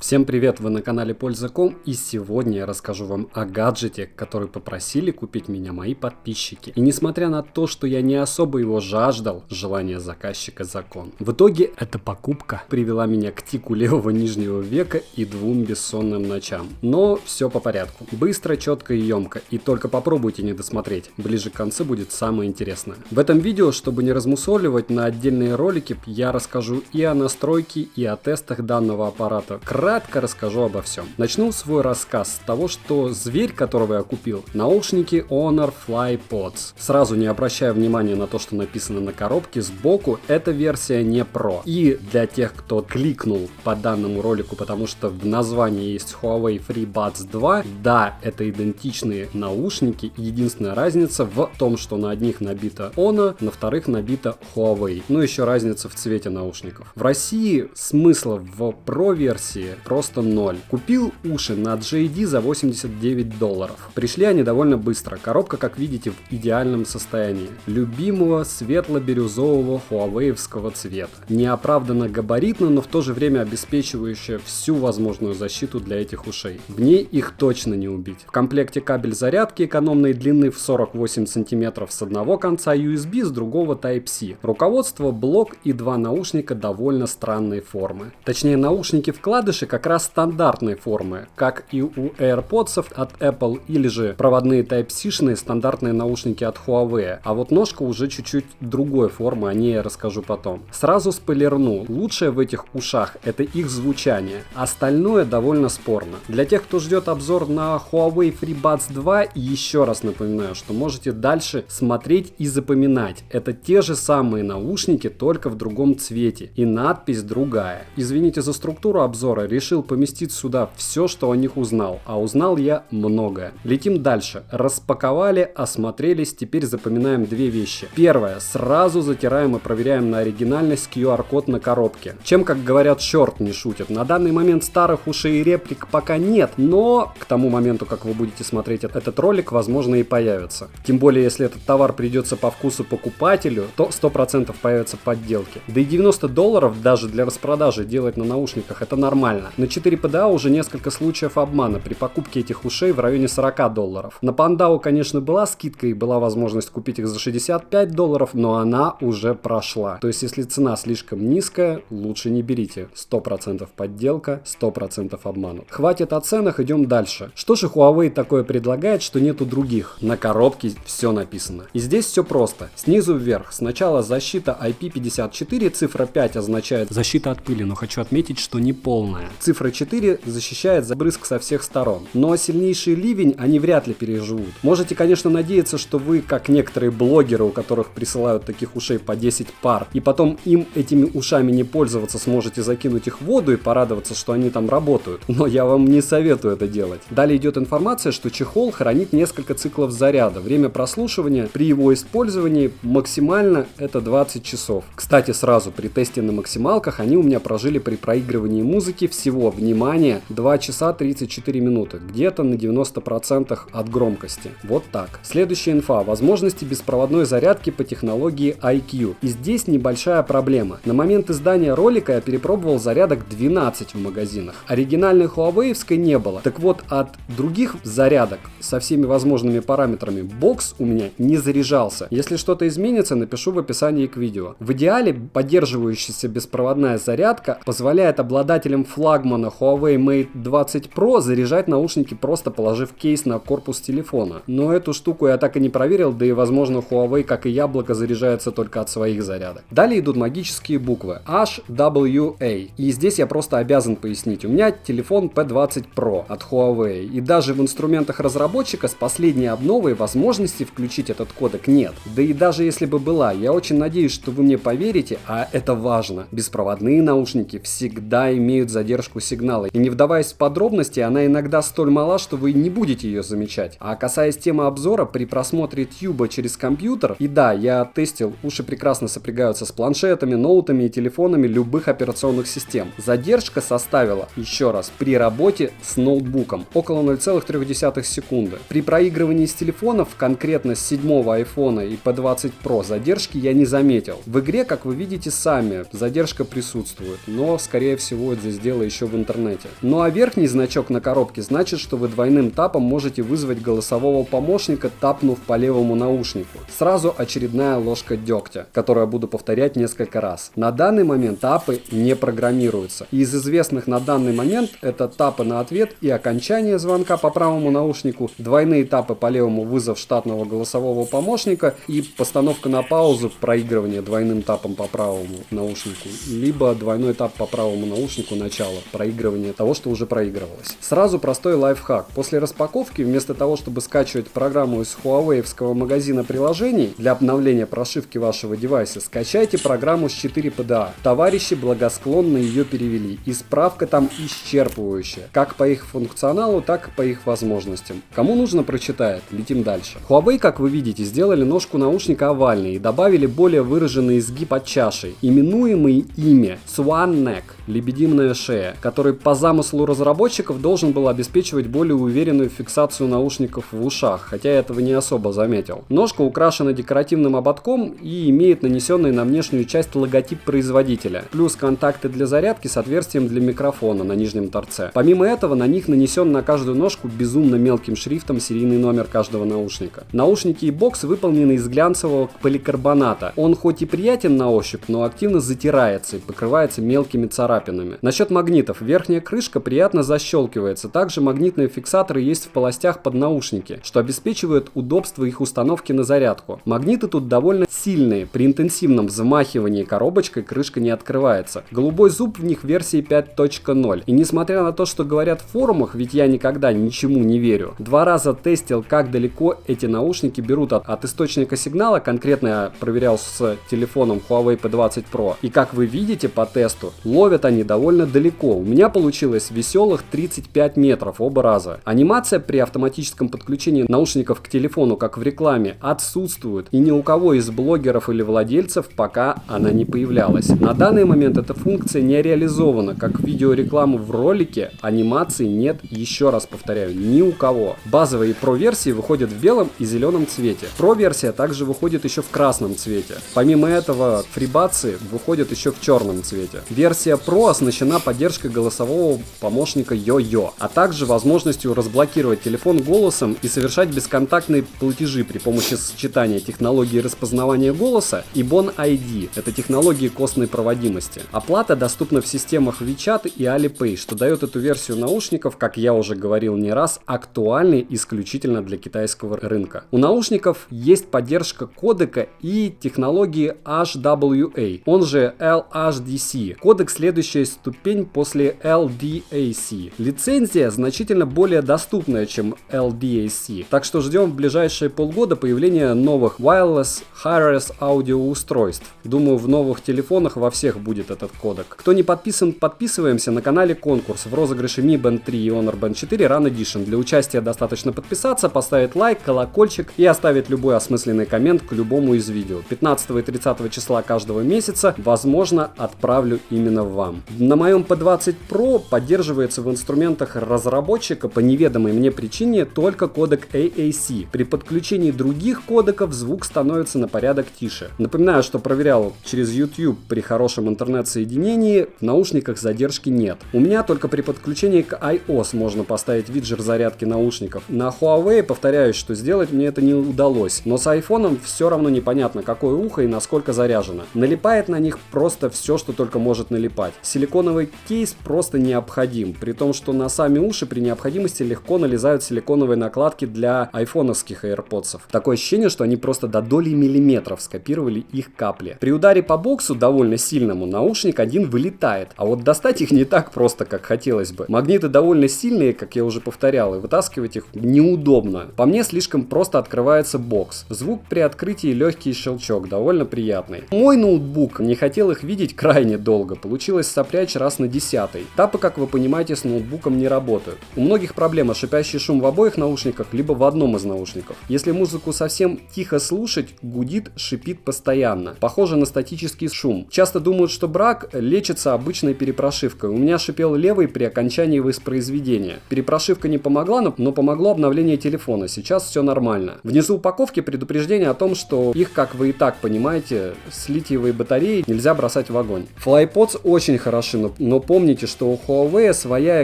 Всем привет, вы на канале Польза.ком, и сегодня я расскажу вам о гаджете, который попросили купить меня мои подписчики. И несмотря на то, что я не особо его жаждал, желание заказчика закон. В итоге эта покупка привела меня к тику левого нижнего века и 2 бессонным ночам. Но все по порядку. Быстро, четко и емко. И только попробуйте не досмотреть. Ближе к концу будет самое интересное. В этом видео, чтобы не размусоливать на отдельные ролики, я расскажу и о настройке, и о тестах данного аппарата. Кратко расскажу обо всем. Начну свой рассказ с того, что зверь, которого я купил, наушники Honor FlyPods. Сразу не обращая внимания на то, что написано на коробке сбоку, эта версия не Pro. И для тех, кто кликнул по данному ролику, потому что в названии есть Huawei FreeBuds 2, да, это идентичные наушники. Единственная разница в том, что на одних набита Honor, на вторых набита Huawei. Ну еще разница в цвете наушников. В России смысла в Pro версии просто ноль. Купил уши на JD за $89. Пришли они довольно быстро. Коробка, как видите, в идеальном состоянии. Любимого светло-бирюзового хуавеевского цвета. Неоправданно габаритно, но в то же время обеспечивающая всю возможную защиту для этих ушей. В ней их точно не убить. В комплекте кабель зарядки экономной длины в 48 см с одного конца USB, с другого Type-C. Руководство, блок и 2 наушника довольно странной формы. Точнее, наушники-вкладыши как раз стандартной формы, как и у AirPods от Apple, или же проводные Type-C-шные стандартные наушники от Huawei. А вот ножка уже чуть-чуть другой формы, о ней я расскажу потом. Сразу спойлерну, лучшее в этих ушах это их звучание, остальное довольно спорно. Для тех, кто ждет обзор на Huawei FreeBuds 2, еще раз напоминаю, что можете дальше смотреть и запоминать. Это те же самые наушники, только в другом цвете, и надпись другая. Извините за структуру обзора, решил поместить сюда все, что о них узнал, а узнал я многое. Летим дальше. Распаковали, осмотрелись, теперь запоминаем две вещи. Первое, сразу затираем и проверяем на оригинальность QR-код на коробке. Чем, как говорят, черт не шутит. На данный момент старых ушей и реплик пока нет, но к тому моменту, как вы будете смотреть этот ролик, возможно и появится. Тем более, если этот товар придется по вкусу покупателю, то 100% появятся подделки. Да и $90 даже для распродажи делать на наушниках это нормально. На 4 PDA уже несколько случаев обмана при покупке этих ушей в районе $40. На Pandao, конечно, была скидка и была возможность купить их за $65, но она уже прошла. То есть, если цена слишком низкая, лучше не берите. 100% подделка, 100% обман. Хватит о ценах, идем дальше. Что же Huawei такое предлагает, что нету других? На коробке все написано. И здесь все просто. Снизу вверх. Сначала защита IP54, цифра 5 означает защита от пыли, но хочу отметить, что не полная. Цифра 4 защищает забрызг со всех сторон. Но сильнейший ливень они вряд ли переживут. Можете, конечно, надеяться, что вы, как некоторые блогеры, у которых присылают таких ушей по 10 пар, и потом им этими ушами не пользоваться, сможете закинуть их в воду и порадоваться, что они там работают. Но я вам не советую это делать. Далее идет информация, что чехол хранит несколько циклов заряда. Время прослушивания при его использовании максимально это 20 часов. Кстати, сразу при тесте на максималках они у меня прожили при проигрывании музыки всего, внимание, 2 часа 34 минуты, где-то на 90% от громкости. Вот так. Следующая инфа. Возможности беспроводной зарядки по технологии IQ. И здесь небольшая проблема. На момент издания ролика я перепробовал зарядок 12 в магазинах. Оригинальной Huawei-овской не было. Так вот, от других зарядок со всеми возможными параметрами бокс у меня не заряжался. Если что-то изменится, напишу в описании к видео. В идеале поддерживающаяся беспроводная зарядка позволяет обладателям флагмана Huawei Mate 20 Pro заряжать наушники, просто положив кейс на корпус телефона. Но эту штуку я так и не проверил, да и возможно Huawei, как и яблоко, заряжается только от своих зарядок. Далее идут магические буквы HWA. И здесь я просто обязан пояснить. У меня телефон P20 Pro от Huawei. И даже в инструментах разработчика с последней обновой возможности включить этот кодек нет. Да и даже если бы была, я очень надеюсь, что вы мне поверите, а это важно. Беспроводные наушники всегда имеют задержку сигнала. И не вдаваясь в подробности, она иногда столь мала, что вы не будете ее замечать. А касаясь темы обзора, при просмотре тьюба через компьютер, и да, я тестил, уши прекрасно сопрягаются с планшетами, ноутами и телефонами любых операционных систем. Задержка составила, еще раз, при работе с ноутбуком около 0,3 секунды. При проигрывании с телефонов, конкретно с 7-го айфона и P20 Pro, задержки я не заметил. В игре, как вы видите сами, задержка присутствует, но скорее всего это сделает еще в интернете. Ну а верхний значок на коробке значит, что вы двойным тапом можете вызвать голосового помощника, тапнув по левому наушнику. Сразу очередная ложка дегтя, которую я буду повторять несколько раз. На данный момент тапы не программируются. И из известных на данный момент это тапы на ответ и окончание звонка по правому наушнику, двойные тапы по левому вызов штатного голосового помощника и постановка на паузу, проигрывание двойным тапом по правому наушнику, либо двойной тап по правому наушнику начало, проигрывание того, что уже проигрывалось. Сразу простой лайфхак. После распаковки, вместо того, чтобы скачивать программу из Huawei-овского магазина приложений для обновления прошивки вашего девайса, скачайте программу с 4 PDA. Товарищи благосклонно ее перевели, и справка там исчерпывающая, как по их функционалу, так и по их возможностям. Кому нужно, прочитает. Летим дальше. Huawei, как вы видите, сделали ножку наушника овальной и добавили более выраженный изгиб от чаши, именуемый ими Swan Neck, лебединая шея, который по замыслу разработчиков должен был обеспечивать более уверенную фиксацию наушников в ушах, хотя я этого не особо заметил. Ножка украшена декоративным ободком и имеет нанесенный на внешнюю часть логотип производителя, плюс контакты для зарядки с отверстием для микрофона на нижнем торце. Помимо этого, на них нанесен на каждую ножку безумно мелким шрифтом серийный номер каждого наушника. Наушники и бокс выполнены из глянцевого поликарбоната. Он хоть и приятен на ощупь, но активно затирается и покрывается мелкими царапинами. Насчет магнитов. Верхняя крышка приятно защелкивается. Также магнитные фиксаторы есть в полостях под наушники, что обеспечивает удобство их установки на зарядку. Магниты тут довольно сильные. При интенсивном взмахивании коробочкой крышка не открывается. Голубой зуб в них в версии 5.0. И несмотря на то, что говорят в форумах, ведь я никогда ничему не верю, 2 раза тестил, как далеко эти наушники берут от источника сигнала. Конкретно я проверял с телефоном Huawei P20 Pro. И как вы видите по тесту, ловят они довольно далеко. У меня получилось веселых 35 метров оба раза. Анимация при автоматическом подключении наушников к телефону, как в рекламе, отсутствует. И ни у кого из блогеров или владельцев пока она не появлялась. На данный момент эта функция не реализована. Как видеорекламу в ролике, анимации нет, еще раз повторяю, ни у кого. Базовые Pro версии выходят в белом и зеленом цвете. Pro версия также выходит еще в красном цвете. Помимо этого, FreeBuds выходят еще в черном цвете. Версия Pro оснащена поддержкой голосового помощника Yo-Yo, а также возможностью разблокировать телефон голосом и совершать бесконтактные платежи при помощи сочетания технологии распознавания голоса и Bon ID. Это технологии костной проводимости. Оплата доступна в системах WeChat и Alipay, что дает эту версию наушников, как я уже говорил не раз, актуальной исключительно для китайского рынка. У наушников есть поддержка кодека и технологии HWA, он же LHDC. Кодек — следующая ступень после LDAC. Лицензия значительно более доступная, чем LDAC, так что ждем в ближайшие полгода появления новых Wireless Hi-Res аудиоустройств. Думаю, в новых телефонах во всех будет этот кодек. Кто не подписан, подписываемся. На канале конкурс в розыгрыше Mi Band 3 и Honor Band 4 Run Edition. Для участия достаточно подписаться, поставить лайк, колокольчик и оставить любой осмысленный коммент к любому из видео. 15 и 30 числа каждого месяца, возможно, отправлю именно вам. На моем P20 Pro поддерживается в инструментах разработчика по неведомой мне причине только кодек AAC. При подключении других кодеков звук становится на порядок тише. Напоминаю, что проверял через YouTube при хорошем интернет-соединении, в наушниках задержки нет. У меня только при подключении к iOS можно поставить виджет зарядки наушников. На Huawei, повторяюсь, что сделать мне это не удалось, но с iPhone все равно непонятно, какое ухо и насколько заряжено. Налипает на них просто все, что только может налипать. Силиконовый кейс просто необходим, при том, что на сами уши при необходимости легко налезают силиконовые накладки для айфоновских AirPods. Такое ощущение, что они просто до доли миллиметров скопировали их капли. При ударе по боксу довольно сильному наушник один вылетает, а вот достать их не так просто, как хотелось бы. Магниты довольно сильные, как я уже повторял, и вытаскивать их неудобно. По мне слишком просто открывается бокс. Звук при открытии легкий щелчок, довольно приятный. Мой ноутбук не хотел их видеть крайне долго, получилось сопрячь раз на 10-й. Тапы, как вы понимаете, с ноутбуком не работают. У многих проблема шипящий шум в обоих наушниках, либо в одном из наушников. Если музыку совсем тихо слушать, гудит, шипит постоянно. Похоже на статический шум. Часто думают, что брак лечится обычной перепрошивкой. У меня шипел левый при окончании воспроизведения. Перепрошивка не помогла, но помогло обновление телефона. Сейчас все нормально. Внизу упаковки предупреждение о том, что их, как вы и так понимаете, с литиевой батареей нельзя бросать в огонь. FlyPods очень очень хороши, но помните, что у Huawei своя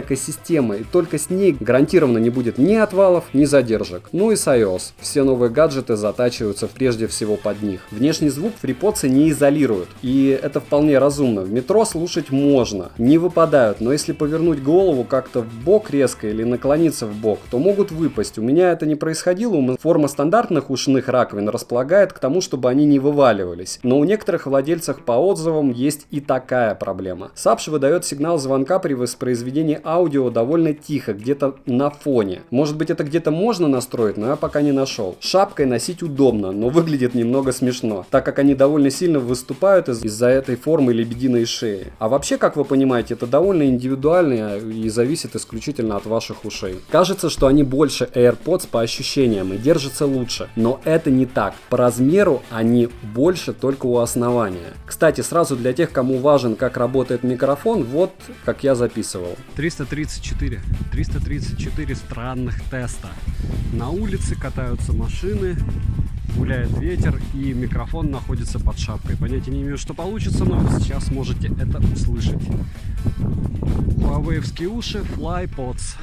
экосистема, и только с ней гарантированно не будет ни отвалов, ни задержек. Ну и с iOS. Все новые гаджеты затачиваются прежде всего под них. Внешний звук FreePods не изолируют, и это вполне разумно. В метро слушать можно, не выпадают, но если повернуть голову как-то в бок резко или наклониться в бок, то могут выпасть. У меня это не происходило, форма стандартных ушных раковин располагает к тому, чтобы они не вываливались. Но у некоторых владельцев по отзывам есть и такая проблема. Сапш выдает сигнал звонка при воспроизведении аудио довольно тихо, где-то на фоне. Может быть, это где-то можно настроить, но я пока не нашел. Шапкой носить удобно, но выглядит немного смешно, так как они довольно сильно выступают из-за этой формы лебединой шеи. А вообще, как вы понимаете, это довольно индивидуально и зависит исключительно от ваших ушей. Кажется, что они больше AirPods по ощущениям и держатся лучше, но это не так. По размеру они больше только у основания. Кстати, сразу для тех, кому важен, как работает микрофон, вот как я записывал. 334 странных теста. На улице катаются машины, гуляет ветер, и микрофон находится под шапкой. Понятия не имею, что получится, но сейчас можете это услышать. Huawei-овские уши FlyPods.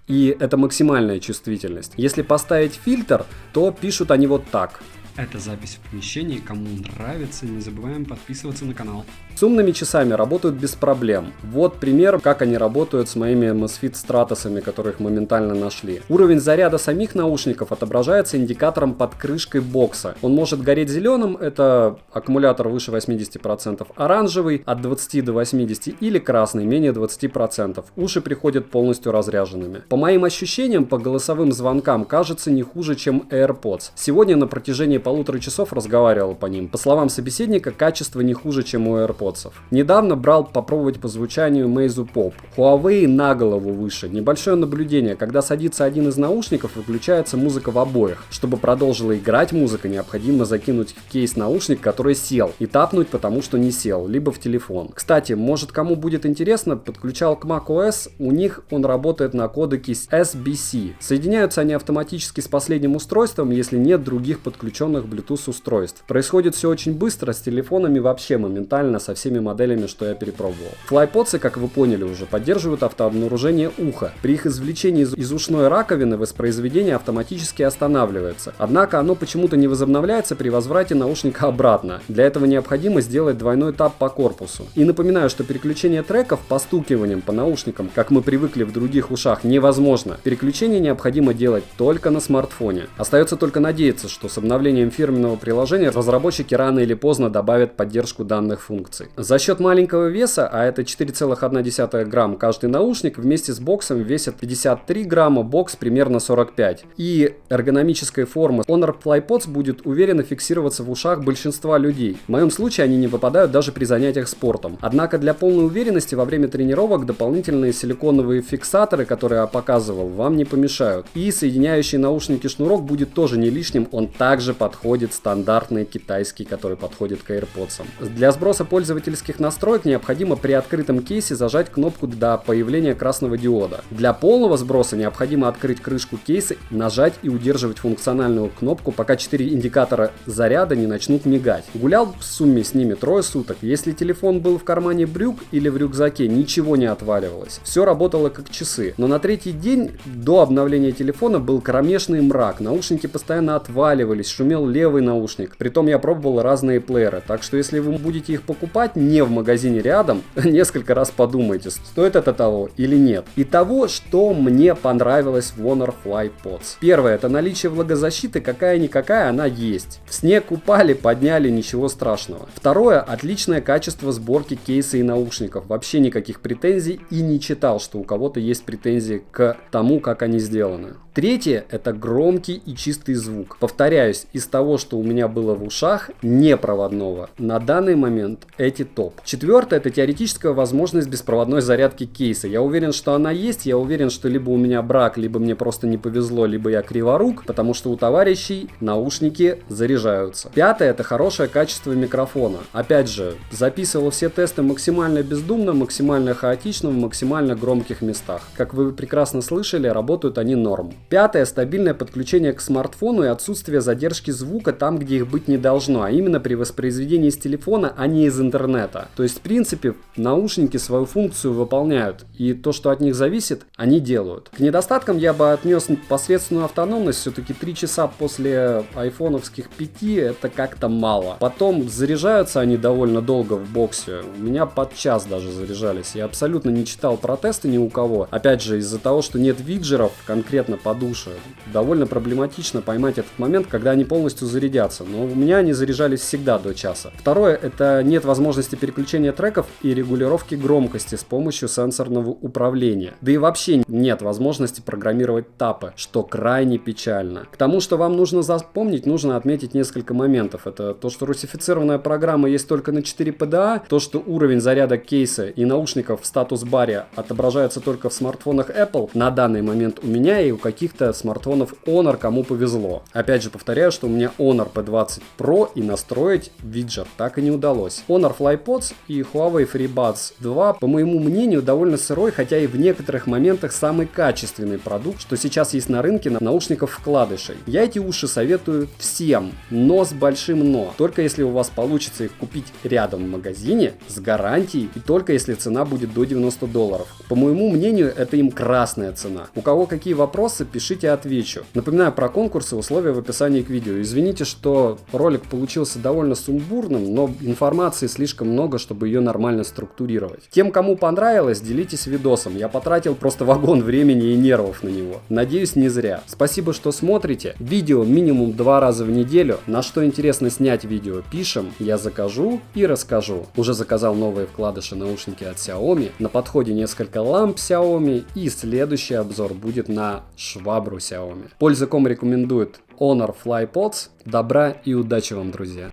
И это максимальная чувствительность. Если поставить фильтр, то пишут они вот так. Это запись в помещении. Кому нравится, не забываем подписываться на канал. С умными часами работают без проблем. Вот пример, как они работают с моими Amazfit Stratus'ами, которых моментально нашли. Уровень заряда самих наушников отображается индикатором под крышкой бокса. Он может гореть зеленым, это аккумулятор выше 80%, оранжевый от 20 до 80% или красный менее 20%. Уши приходят полностью разряженными. По моим ощущениям, по голосовым звонкам кажется не хуже, чем AirPods. Сегодня на протяжении 1,5 часов разговаривал по ним. По словам собеседника, качество не хуже, чем у AirPods. Недавно брал попробовать по звучанию Meizu Pop. Huawei на голову выше. Небольшое наблюдение. Когда садится один из наушников, выключается музыка в обоих. Чтобы продолжила играть музыка, необходимо закинуть в кейс наушник, который сел, и тапнуть, потому что не сел, либо в телефон. Кстати, может, кому будет интересно, подключал к macOS, у них он работает на кодеке SBC. Соединяются они автоматически с последним устройством, если нет других подключенных Bluetooth устройств. Происходит все очень быстро, с телефонами вообще моментально, со всеми моделями, что я перепробовал. FlyPods, как вы поняли уже, поддерживают автообнаружение уха. При их извлечении из ушной раковины воспроизведение автоматически останавливается. Однако оно почему-то не возобновляется при возврате наушника обратно. Для этого необходимо сделать двойной тап по корпусу. И напоминаю, что переключение треков постукиванием по наушникам, как мы привыкли в других ушах, невозможно. Переключение необходимо делать только на смартфоне. Остается только надеяться, что с обновлением фирменного приложения разработчики рано или поздно добавят поддержку данных функций. За счет маленького веса, а это 4,1 грамм, каждый наушник вместе с боксом весит 53 грамма, бокс примерно 45. И эргономической формы Honor FlyPods будет уверенно фиксироваться в ушах большинства людей. В моем случае они не выпадают даже при занятиях спортом. Однако для полной уверенности во время тренировок дополнительные силиконовые фиксаторы, которые я показывал, вам не помешают. И соединяющий наушники шнурок будет тоже не лишним, он также подходит стандартный китайский, который подходит к AirPods. Для сброса пользовательских настроек необходимо при открытом кейсе зажать кнопку до появления красного диода. Для полного сброса необходимо открыть крышку кейса, нажать и удерживать функциональную кнопку, пока 4 индикатора заряда не начнут мигать. Гулял в сумме с ними 3 суток. Если телефон был в кармане брюк или в рюкзаке, ничего не отваливалось. Все работало как часы. Но на третий день до обновления телефона был кромешный мрак. Наушники постоянно отваливались, шумел левый наушник. Притом я пробовал разные плееры. Так что если вы будете их покупать не в магазине рядом, несколько раз подумайте, стоит это того или нет. И того, что мне понравилось в Honor FlyPods. Первое, это наличие влагозащиты, какая-никакая она есть. В снег упали, подняли, ничего страшного. Второе, отличное качество сборки кейса и наушников. Вообще никаких претензий, и не читал, что у кого-то есть претензии к тому, как они сделаны. Третье, это громкий и чистый звук. Повторяюсь, из того, что у меня было в ушах, непроводного, на данный момент эти топ. Четвертое, это теоретическая возможность беспроводной зарядки кейса. Я уверен, что она есть, я уверен, что либо у меня брак, либо мне просто не повезло, либо я криворук, потому что у товарищей наушники заряжаются. Пятое, это хорошее качество микрофона. Опять же, записывал все тесты максимально бездумно, максимально хаотично, в максимально громких местах. Как вы прекрасно слышали, работают они норм. Пятое, стабильное подключение к смартфону и отсутствие задержки звука там, где их быть не должно, а именно при воспроизведении с телефона, а не из интернета. То есть, в принципе, наушники свою функцию выполняют, и то, что от них зависит, они делают. К недостаткам я бы отнес посредственную автономность, все-таки 3 часа после айфоновских 5 это как-то мало. Потом заряжаются они довольно долго в боксе, у меня под час даже заряжались. Я абсолютно не читал протесты ни у кого. Опять же, из-за того, что нет виджеров конкретно по душе, довольно проблематично поймать этот момент, когда они полностью зарядятся. Но у меня они заряжались всегда до часа. Второе, это нет возможности переключения треков и регулировки громкости с помощью сенсорного управления. Да и вообще нет возможности программировать тапы, что крайне печально. К тому, что вам нужно запомнить, нужно отметить несколько моментов. Это то, что русифицированная программа есть только на 4 PDA, то, что уровень заряда кейса и наушников в статус-баре отображается только в смартфонах Apple на данный момент у меня и у каких-то смартфонов Honor, кому повезло. Опять же повторяю, что у меня Honor P20 Pro и настроить виджет так и не удалось. Honor FlyPods и Huawei FreeBuds 2, по моему мнению, довольно сырой, хотя и в некоторых моментах самый качественный продукт, что сейчас есть на рынке наушников-вкладышей. Я эти уши советую всем, но с большим но. Только если у вас получится их купить рядом в магазине с гарантией и только если цена будет до $90. По моему мнению, это им красная цена. У кого какие вопросы, пишите, отвечу. Напоминаю про конкурсы, условия в описании к видео. Извините, что ролик получился довольно сумбурным, но информации слишком много, чтобы ее нормально структурировать. Тем, кому понравилось, делитесь видосом. Я потратил просто вагон времени и нервов на него. Надеюсь, не зря. Спасибо, что смотрите. Видео минимум 2 раза в неделю. На что интересно снять видео, пишем. Я закажу и расскажу. Уже заказал новые вкладыши наушники от Xiaomi. На подходе несколько ламп Xiaomi. И следующий обзор будет на швабру Xiaomi. Польза.com рекомендует Honor FlyPods. Добра и удачи вам, друзья!